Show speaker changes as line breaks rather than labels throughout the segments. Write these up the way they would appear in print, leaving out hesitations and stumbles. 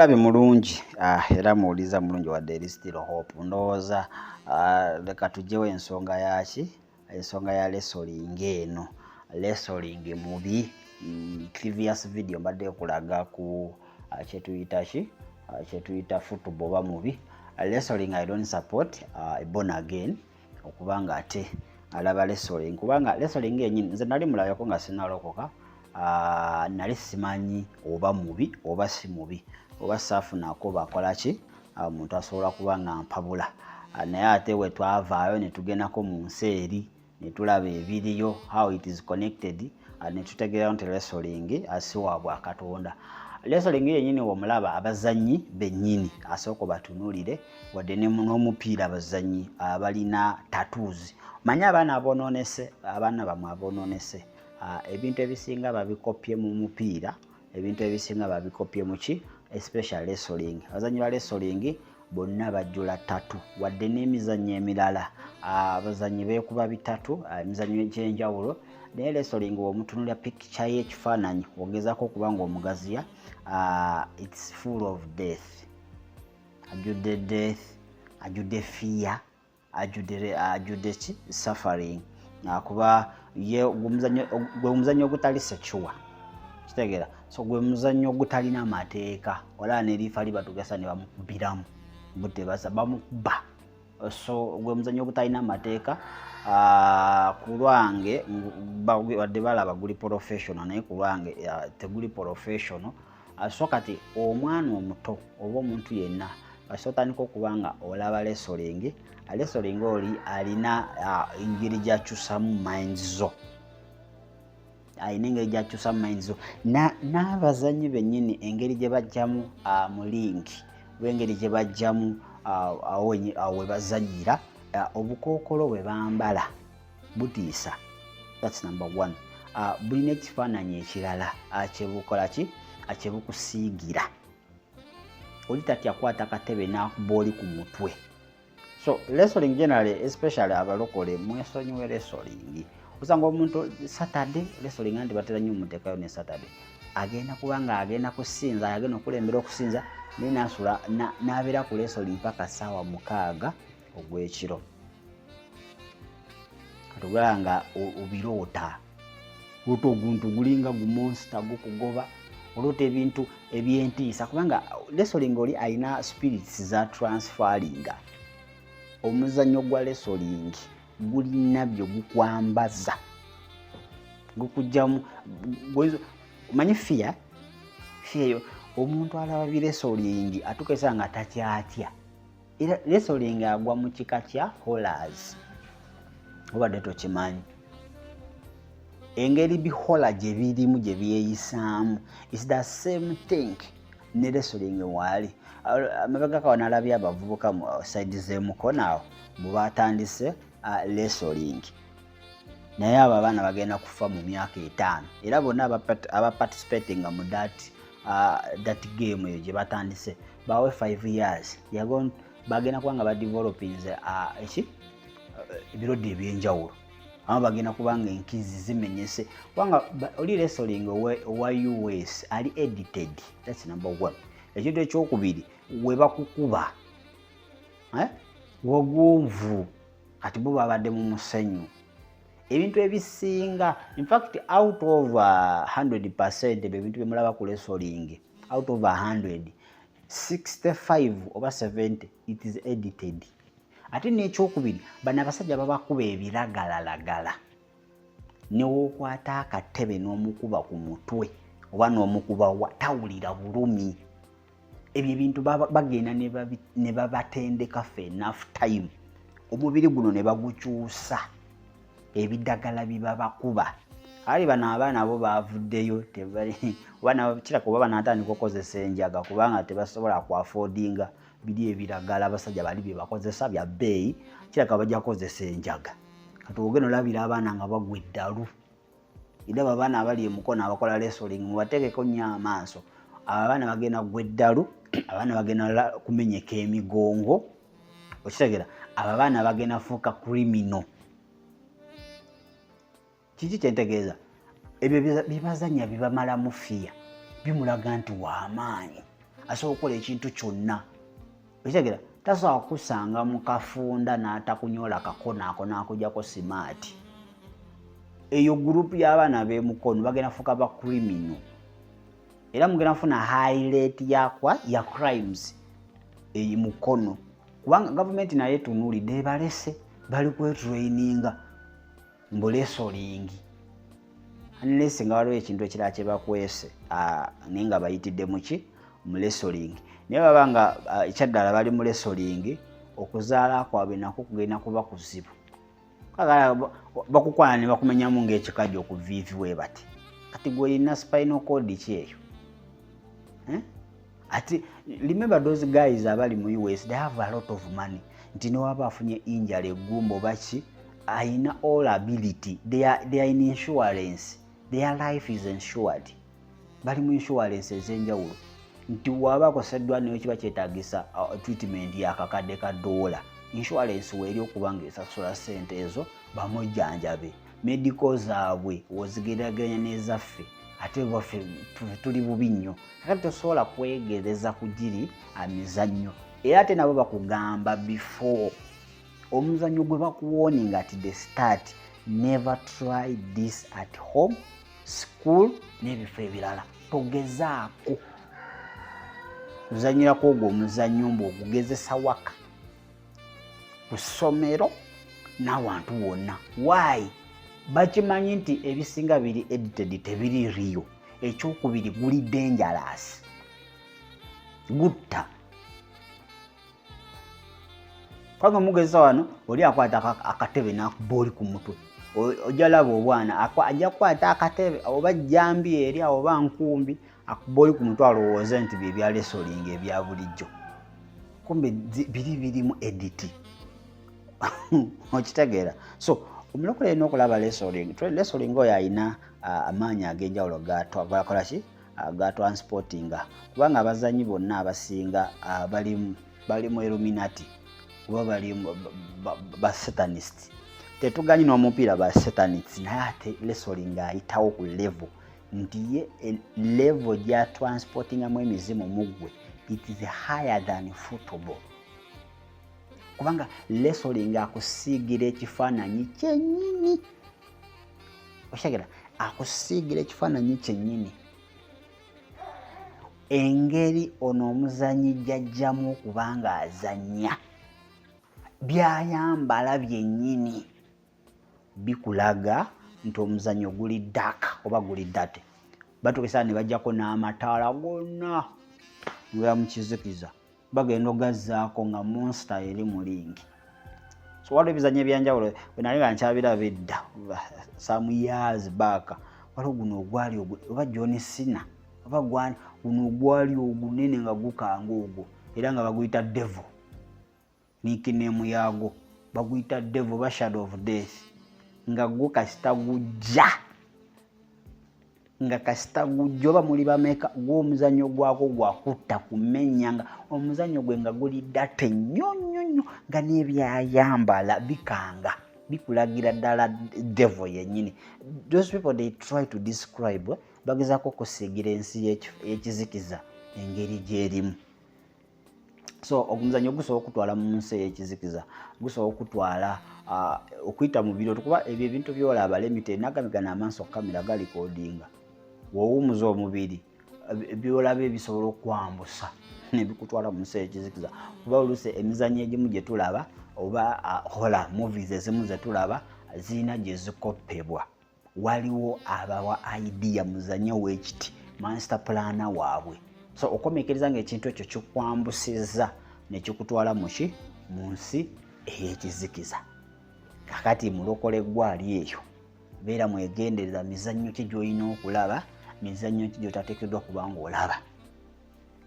Labi mulungi era muwuliza mulungi wadde eri still hope ndowooza leka tujjewo ensonga yaki ensonga ya wrestling eno wrestling mubi previous video mbadde kulaga ku kyetuyita football ba mubi wrestling I don't support born again okubanga ate alaba wrestling kubanga wrestling yenyini nze nali mulabako nga sinalokoka nali simanyi oba mubi oba si mubi oba saafunako bakola ki omuntu asobola kuba nga mpabula naye ate we twavaayo ne tugendako mu nsi eri ne tulaba ebiriyo how it is connected ne tutegeerayo nti wrestling asiwaabwa Katonda. Wrestling yennyini w'omulaba abazannyi bennyini asooka batunuulire wadde n'omupiira abazannyi abalina tattoos. Manyi abaana abonoonese abaana bamwe abonoonese ebintu ebisinga babikopye mu mupiira ebintu ebisinga babikopye mu ki especially wrestling. Abazannyi ba wrestling bonna bajjula tattoo wadde n'emizannyo emirala abazannyi beekuba bitatu emizannyo egy'enjawulo naye wrestling bw'omutunulira picture y'ekifaananyi ogezaako okuba ng'omugaziya it's full of death. Ajjudde death, ajjudde fear, ajjudde ki suffering kuba ye gwe muzannyo ogutali secure kitegeera so gwe muzannyo ogutalina mateeka wala n'erifa libatugasa ne bamukubiramu butte basa bamukuba so gwe muzannyo ogutalina mateeka ku lwange wadde balaba guli professional naye ku lwange teguli professional so kati omwana omuto oba omuntu yenna basotandika okuba nga olaba wrestling oli alina engeri gy'akyusamu minds zo ayina engeri gy'akyusamu minds zo n'abazannyi bennyini engeri gye bajjamu mu linki engeri gye bajjamu awo we bazannyira obukookolo bwe bambala butiisa. That's number one. Bulina ekifaananyi ekirala kyebukola ki kyebukusiigira oli tatya kwata katebe n'akuba oli ku mutwe. So wrestling generally especially abalokole mwesonyiwe wrestling usanga omuntu Saturday wrestling andi batera nnyo muteekayo ne Saturday agenda kubanga agenda kusinza agenda okulembera okusinza naye n'asula n'abeera ku wrestling paka ssaawa 6 ogw'ekiro katugala nga obiroota oguntu gulinga gumonster gukugoba oloota ebintu ebyentiisa kubanga wrestling oli alina spirits za transferringa. Omuzannyo gwa wrestling gulina byo gukwambaza gukujjamu manyi fear yo omuntu alaba wrestling atukesa nga takyatya era wrestling agwa mu kika kya horrors obadde tokimanyi engeri bihola gye birimu gye byeyisaamu is the same thing ne wrestling waali amabega kawa nalabye abavubuka mu side z'emukono bwe batandise wrestling naye abo abaana bagenda kufa mu myaka 5 era bonna abaparticipating mu that game eyo gye batandise bawe 5 years bagenda kuba nga badevelopinze ebirwadde ebyenjawulo abo bagenda kuba nga enkizi zimenyese kubanga oli wrestling owa US ali edited. That's number one. Ekintu ekyokubiri we bakukuba wogwonvu kati bo babadde mu musenyu ebintu ebisinga in fact out of 100% ebintu bemulaba ku wrestling out of 100 65 oba 70 it is edited. Ate n'ekyokubiri bano abasajja babakuba ebiragalalagala newokwata akatebe n'omukuba ku mutwe oba n'omukuba tawulira bulumi ebyo bintu bagenda ne babatendeka for enough time omubiri guno ne bagukyusa ebidagala bibabakuba ali bano abaana bo bavuddeyo kirako oba banatandika okukozesa enjaga kubanga tebasobola ku affordinga biri ebiragala abasajja bali bye bakozesa bya bbeeyi kiraka bajja kukozesa enjaga kati ogenda olabira abaana nga bagwa eddalu era abaana abali emukono abakola wrestling mubateekeko nnyo amaaso abaana bagenda gwa eddalu abaana bagenda kumenyeka emigongo okitegera abaana bagenda fuuka criminal. Kiki kyentegeeza ebyo bibazanya bibamala mu fear bimulaga nti w'amaanyi asobola okukola ekintu kyonna. Okitegera tasobola kusanga mu kafunda n'atakunyola kakono ako n'akuggyako simaati. Eyo gurupu y'abaana b'emukono bagenda fuka ba criminal. Era mugenda funa high rate ya crimes mukono. Kubanga government naye tunuulidde balese bali kwetraininga mbu lesolingi. Unless nga waliwo ekintu ekirala kye bakwese naye nga bayitidde muki mu lesolingi. Naye baba nga ekyaddala bali mu lesolingi okuzaala kwabwe nako kugenda kuba kuzibu. Bakukwana ne bakumenyamu ng'ekikajjo okuviiviwe bati. Kati gwe olina spinal cord ki eyo? Ati remember those guys abali mu US, they have a lot of money. Nti newaba afunye injury eggumba baki ayina all ability. They are in insurance. Their life is insured. Bali mu insurance ez'enjawulo. Nti waba akoseddwa nayo kiba kyetaagisa treatment y'akakadde ka $. Insurance weeri okubanga esasula ssente ezo bamujjanjabe. Medical zaabwe wozigeraganya n'ezaffe ate baffe tuli bubi nnyo. Kati tosobola kwegereza ku giri emizannyo. Era ate nabo bakugamba before omuzannyo gwe bakuwoninga ati the start, never try this at home, school n'ebifo ebirala. Togezaako kuzanyirako ogwo omuzannyo mbu ogugezesa waka ku ssomero n'awantu wonna. Why? Bakimanyi nti ebisinga biri edited tebiri real. Ekyokubiri guli dangerous. Gutta. Kwanga mugeza wano oli akwata akatebe n'akuboli ku mutwe. Ojalaba obwana ajja kwata akatebe oba jambi eri oba nkumbi akuboli ku mutwe alowooza nti bye bya lesolinga ebya bulijjo. Kumbe biri mu edit. Okitegeera. So omulokole n'okulaba lesoling. Lesoling oyo ayina amaanyi ag'enjawulo gakola ki gatransportinga. Kubanga abazannyi bonna abasinga bali mu Illuminati kuba bali ba Satanist. Tetuganyi n'omupiira ba Satanists naye ate lesoling ayitawo ku level. Nti ye level gya transportingamu emizimu muggwe it is higher than football. Kubanga lesoling akusiigira ekifaananyi kyennyini. Oshagera akusiigira ekifaananyi kyennyini. Engeri ono omuzannyi jjajjamu okubanga azannya byayambala byennyini bikulaga nti omuzannyo guli dark oba guli date. Batukisa ne bajjako n'amataala gonna nga mukizikiza. Bagenda ogazzaako nga monster eri mulingi. So waliwo ebizannyo ebyanjawulo bwe nali nga nkyabiraba edda some years back. Waliwo guno ogwali oba John Cena oba guno ogwali ogunene nga gukanga ogwo era nga baguyita devil. Nickname yago baguyita devil ba shadow of death. Nga gukasita gujja. Nga kasita gujja oba muli bameka gw'omuzannyo gwako gwakutta kumenya nga omuzannyo gwe nga guli date nnyo nga n'ebyayambala bikanga bikulagira ddala devil yennyini. Those people they try to describe bagezaako okusiigira ensi y'ekizikiza engeri gy'erimu. So omuzannyo gusobola okutwala mu nsi y'ekizikiza, gusobola okutwala okuyita mu biro kuba ebyo ebintu by'olaba limited nagamigana amaaso kamera gali kodinga. Woowumuza omubiri byolaba ebisobola okwambusa nebikutwala mu nsi y'ekizikiza. Kuba oluusi emizannyo egimu gye tulaba oba horror movies ezimu ze tulaba zirina gye zikoppebwa. Waliwo abawa idea muzannyo w'ekiti master planner waabwe. So okomekereza ng'ekintu ekyo kikwambusizza ne kikutwala mu nsi ey'ekizikiza. Kakati mulokole gwali eyo beera mwegendereza mizannyo ki gy'olina okulaba, mizannyo ki gy'otateekeddwa kuba ng'olaba.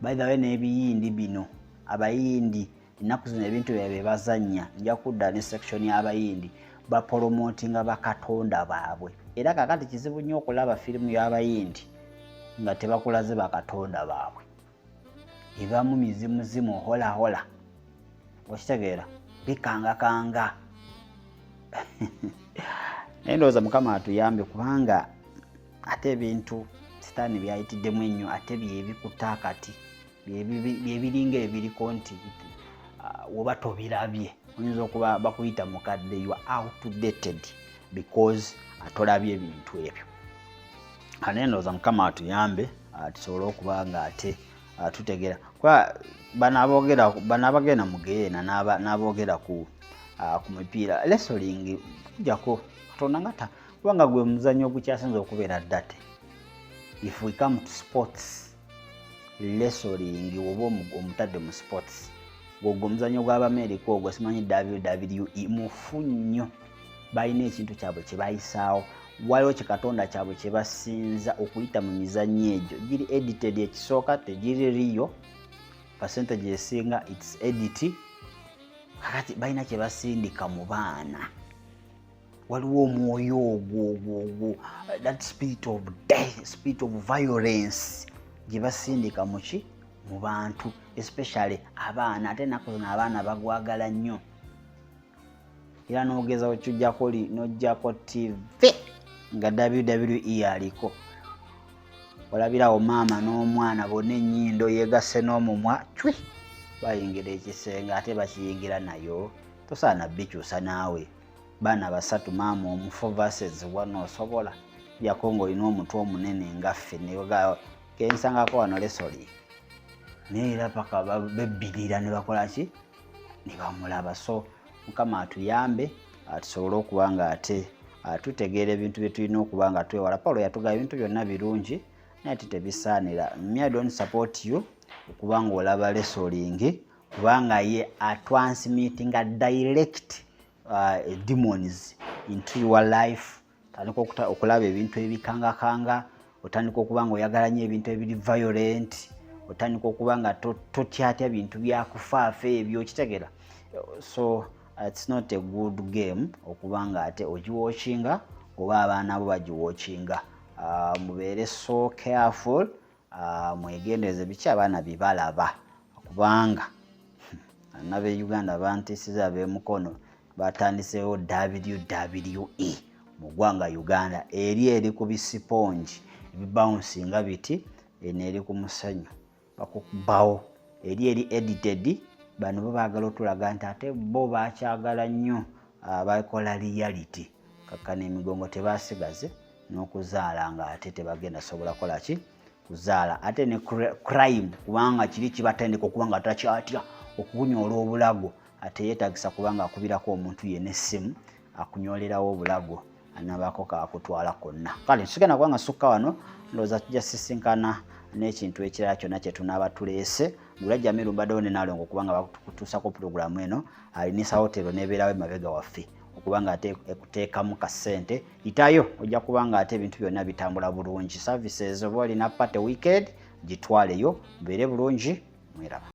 By the way n'ebiyindi bino abayindi ennaku zino ebintu bye bazannya nja kudda ne section y'abayindi baporomotinga bakatonda baabwe. Era kakati kizibu nnyo okulaba firimu y'abayindi nga tebakulaze bakatonda baabwe. Ebamu mizimuzimu hola. Okitegeera bikangakanga. Ndowooza Mukama atuyambe kubanga ate ebintu sitaani byayitiddemu ennyo ate bye bikuta akati byebiringa ebiriko nti woba tobirabye oyinza okuba bakuyita mukadde, you are outdated because atolabye ebintu ebyo. Kanendoza Mukama atuyambe tusobole okuba nga ate tutegeera kwa bana abagenda mu geena n'aboogera ku mipiira wrestling kujjako Katonda ngata kubanga gwe muzannyo ogukyasinze okubeera ddate. If we come to sports, wrestling oba omutadde mu sports gwogwo omuzannyo gw'Abamerika ogwo simanyi WWE mufu nnyo, balina ekintu kyabwe kye bayisaawo, waliwo kikatonda kyabwe kye basinza okuyita mu mizannyo egyo. Giri edited ekisooka tegiri riyo, percentage esinga its edit. Kakati balina kye basindika mu baana, waliwo omwoyo ogwo that spirit of death, spirit of violence gye basindika mu bantu, especially abaana. Ate ennaku zino abaana bagwagala nnyo, era n'ogeza n'ojjako TV nga WWE aliko, olabirawo maama n'omwana bonna ennyindo yeegasse n'omumwa cwi bayingira ekisenge ate bakiyingira nayo. Tosaana bikyusa naawe baana basatu maama omufu versus wano osobola byako ng'olina omutwe omunene nga ffe kensangako wano lesoli neera paka bebbirira ne bakola ki ne bamulaba. So Mukama atuyambe tusobole okuba nga ate tutegeera ebintu bye tulina okuba nga twewala. Paulo yatugaba ebintu byonna birungi naye tebisaanira. I don't support you okuba ng'olaba wrestling kubanga ye transmittinga direct demons into your life. Otandika okulaba ebintu ebikangakanga, otandika okuba ng'oyagala nnyo ebintu ebiri violent, otandika okuba nga totyatya bintu byakufaafa ebyo, kitegeera. So it's not a good game okuba nga ate ogiwatchinga oba abaana bo bagiwatchinga. Mubeere so careful, mwegendereze biki abaana bibalaba kubanga nabe Uganda bantisiza ab'emukono batandiseewo WWE mu ggwanga Uganda. Eri ku bisiponji ebibawunsinga biti, eno eri ku musanyu bakukubawo. Eri edited, bano bo baagala otulaga nti ate bo bakyagala nnyo bakola reality. Kakkana emigongo tebasigaze n'okuzaala nga ate tebagenda sobola kola ki kuzaala. Ate ne crime kubanga kiri kibatendeka okuba nga takyatya okunyoola obulago, ate yeetagisa kubanga akubirako omuntu yenna essimu akunyolerawo obulago anabako kakutwala konna. Kale nsigenda kubanga sukka wano ndowooza tujja sisinkana n'ekintu ekirala kyonna kye tunaaba tuleese. Mulajja Miru mbaddewo ne Nalongo okubanga bakutuusako pulogulaamu eno. Alinisa hotelo n'ebeerawo emabega waffe okubanga ate ekuteekamu ka ssente. Yitayo ojja kubanga ate ebintu byonna bitambula bulungi. Services oba olina party weekend gitwaleyo, mubeere bulungi, mweraba.